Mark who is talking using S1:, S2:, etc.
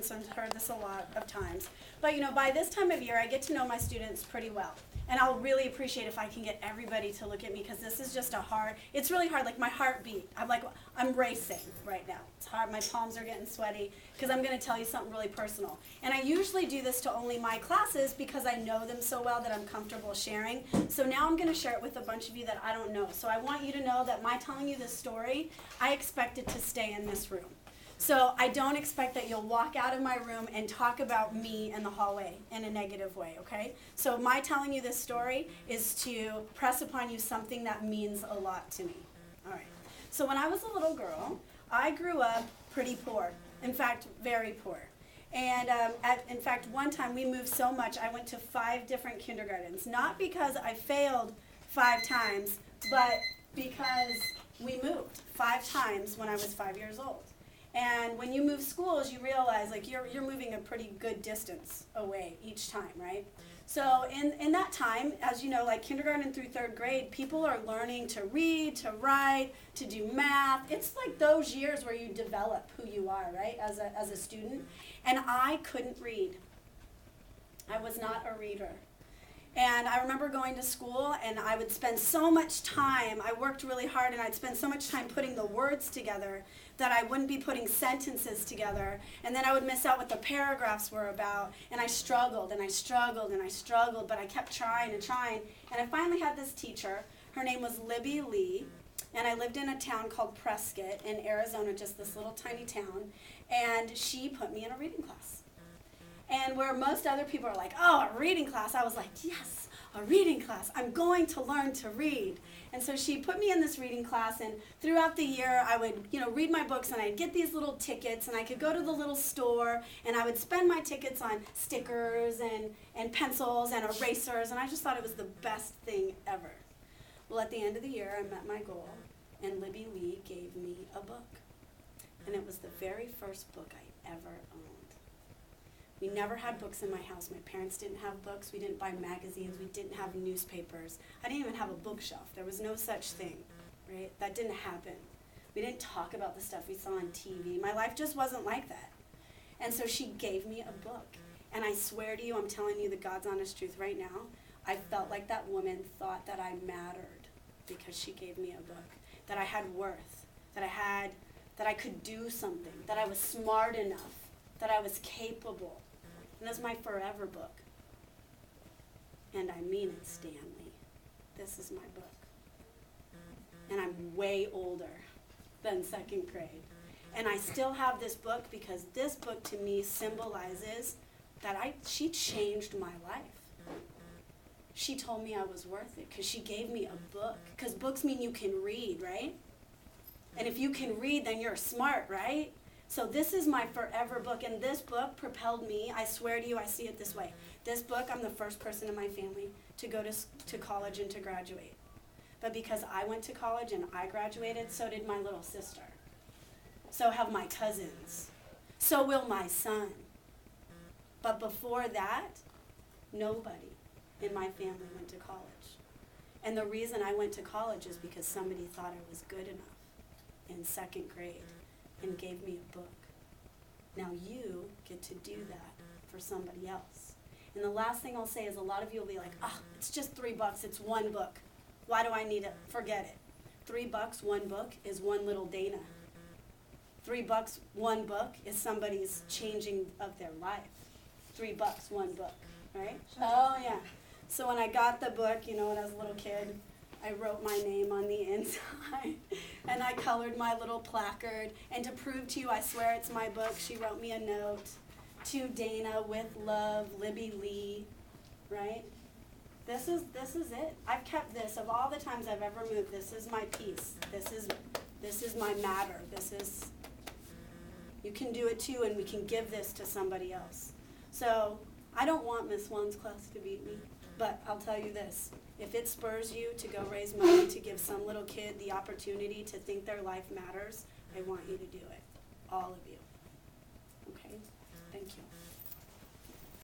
S1: students, I've heard this a lot of times, but by this time of year, I get to know my students pretty well. And I'll really appreciate if I can get everybody to look at me, because this is just it's really hard, like my heartbeat. I'm racing right now. It's hard, my palms are getting sweaty, because I'm going to tell you something really personal. And I usually do this to only my classes because I know them so well that I'm comfortable sharing. So now I'm going to share it with a bunch of you that I don't know. So I want you to know that my telling you this story, I expect it to stay in this room. So I don't expect that you'll walk out of my room and talk about me in the hallway in a negative way, okay? So my telling you this story is to press upon you something that means a lot to me. All right. So when I was a little girl, I grew up pretty poor. In fact, very poor. And in fact, one time we moved so much, I went to 5 different kindergartens. Not because I failed 5 times, but because we moved 5 times when I was 5 years old. And when you move schools, you realize like you're moving a pretty good distance away each time, right? So in that time, as you know, like kindergarten through 3rd grade, people are learning to read, to write, to do math. It's like those years where you develop who you are, right, as a student. And I couldn't read. I was not a reader. And I remember going to school, and I would spend so much time, I worked really hard, and I'd spend so much time putting the words together that I wouldn't be putting sentences together, and then I would miss out what the paragraphs were about, and I struggled, and I struggled, and I struggled, but I kept trying and trying, and I finally had this teacher. Her name was Libby Lee, and I lived in a town called Prescott in Arizona, just this little tiny town, and she put me in a reading class. And where most other people are like, oh, a reading class, I was like, yes, a reading class. I'm going to learn to read. And so she put me in this reading class, and throughout the year, I would, read my books, and I'd get these little tickets, and I could go to the little store, and I would spend my tickets on stickers and pencils and erasers, and I just thought it was the best thing ever. Well, at the end of the year, I met my goal, and Libby Lee gave me a book. And it was the very first book I ever owned. We never had books in my house. My parents didn't have books. We didn't buy magazines. We didn't have newspapers. I didn't even have a bookshelf. There was no such thing, right? That didn't happen. We didn't talk about the stuff we saw on TV. My life just wasn't like that. And so she gave me a book. And I swear to you, I'm telling you the God's honest truth right now, I felt like that woman thought that I mattered because she gave me a book, that I had worth, that I could do something, that I was smart enough, that I was capable. And that's my forever book. And I mean it, Stanley. This is my book. And I'm way older than 2nd grade. And I still have this book because this book to me symbolizes that she changed my life. She told me I was worth it because she gave me a book. Because books mean you can read, right? And if you can read, then you're smart, right? So this is my forever book, and this book propelled me. I swear to you, I see it this way. This book, I'm the first person in my family to go to college and to graduate. But because I went to college and I graduated, so did my little sister. So have my cousins. So will my son. But before that, nobody in my family went to college. And the reason I went to college is because somebody thought I was good enough in 2nd grade and gave me a book. Now you get to do that for somebody else. And the last thing I'll say is a lot of you will be like, it's just $3, it's one book. Why do I need it? Forget it. $3, one book is one little Dana. $3, one book is somebody's changing of their life. $3, one book, right? Oh yeah. So when I got the book, when I was a little kid, I wrote my name on the inside, and I colored my little placard. And to prove to you, I swear it's my book, she wrote me a note. To Dana, with love, Libby Lee, right? This is it. I've kept this. Of all the times I've ever moved, this is my piece. This is my matter. You can do it too, and we can give this to somebody else. So I don't want Miss Wan's class to beat me, but I'll tell you this. If it spurs you to go raise money to give some little kid the opportunity to think their life matters, I want you to do it. All of you. Okay? Thank you.